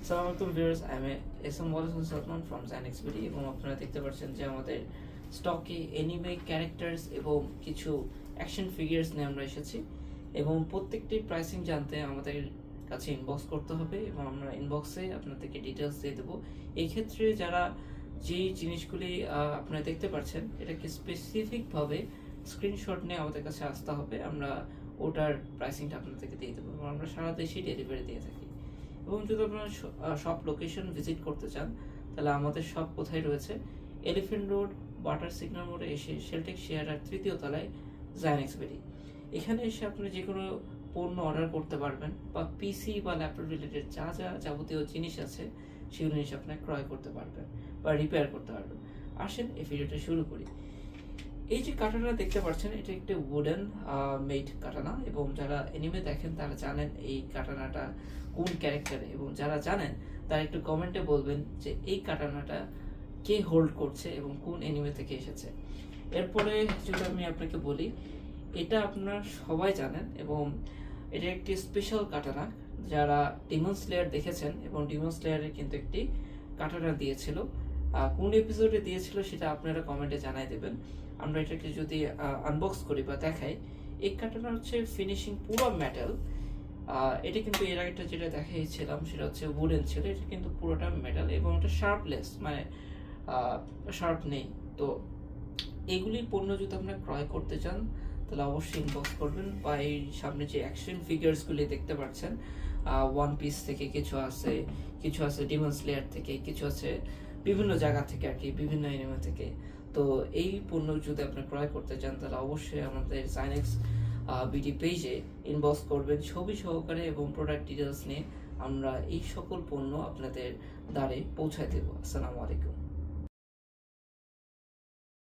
আসসালামু আলাইকুম ভিউয়ার্স, আমি এসএম ওয়ালিদ সালমান ফ্রম জাইনেক্সবিডি এবং আপনারা দেখতে পাচ্ছেন যে আমাদের স্টকে এনিমে ক্যারেক্টার্স এবং কিছু অ্যাকশন ফিগার্স নিয়ে আমরা এসেছি এবং প্রত্যেকটি প্রাইসিং জানতে আমাদের কাছে ইনবক্স করতে হবে এবং আমরা ইনবক্সে আপনাদেরকে ডিটেলস দিয়ে দেবো। এই ক্ষেত্রে যারা যেই জিনিসগুলি আপনারা দেখতে পাচ্ছেন এটাকে স্পেসিফিকভাবে স্ক্রিনশট নিয়ে আমাদের কাছে আসতে হবে, আমরা ওটার প্রাইসিংটা আপনাদেরকে দিয়ে দেবো এবং আমরা সারা দেশেই ডেলিভারি দিয়ে থাকি। এবং যদি আপনারা সব লোকেশন ভিজিট করতে চান তাহলে আমাদের সব কোথায় রয়েছে, এলিফ্যান্ট রোড ওয়াটার সিগন্যাল মোড়ে এসে শেলটেক শেয়ারার তৃতীয় তলায় জাইনেক্সবেরি। এখানে এসে আপনি যে কোনো পণ্য অর্ডার করতে পারবেন বা পিসি বা ল্যাপটপ রিলেটেড যা যা যাবতীয় জিনিস আছে সেগুলো জিনিস আপনি ক্রয় করতে পারবেন বা রিপেয়ার করতে পারবেন। আসেন এই ভিডিওটা শুরু করি। এই যে কাটানা দেখতে পাচ্ছেন এটা একটা উডেন মেড কাটানা এবং যারা এনিমে দেখেন তারা জানেন এই কাটানাটা কোন ক্যারেক্টারে, এবং যারা জানেন তারা একটু কমেন্টে বলবেন যে এই কাটানাটা কে হোল্ড করছে এবং কোন এনিমে থেকে এসেছে। এরপরে যদি আমি আপনাকে বলি, এটা আপনারা সবাই জানেন এবং এটা একটি স্পেশাল কাটানা। যারা ডিমন স্লেয়ার দেখেছেন এবং ডিমন স্লেয়ারের কিন্তু একটি কাটানা দিয়েছিল, কোন এপিসোডে দিয়েছিল সেটা আপনারা কমেন্টে জানাই দেবেন। আমরা এটাকে যদি আনবক্স করি বা দেখাই, এই কাটানা হচ্ছে ফিনিশিং পুরো মেটাল। এটা কিন্তু এর আগেটা যেটা দেখাইছিলাম সেটা হচ্ছে উডেন ছিল, এটা কিন্তু পুরোটা মেটাল এবং এটা শার্পলেস, মানে শার্প নেই। তো এইগুলি পণ্য যদি আপনারা ক্রয় করতে চান তাহলে অবশ্যই ইনবক্স করবেন। বা এই সামনে যে অ্যাকশন ফিগার্সগুলি দেখতে পাচ্ছেন, ওয়ান পিস থেকে কিছু আছে, কিছু আছে ডিমন স্লেয়ার থেকে, কিছু আছে বিভিন্ন জায়গা থেকে আর কি, বিভিন্ন এনিমে থেকে। তো এই পণ্য যদি আপনি ক্রয় করতে চান তাহলে অবশ্যই আমাদের জাইনেক্স বিডি পেজে ইনবক্স করবেন ছবি সহকারে এবং প্রোডাক্ট ডিটেলস নিয়ে। আমরা এই সকল পণ্য আপনাদের দ্বারে পৌঁছায় দেবো। আসসালামু আলাইকুম।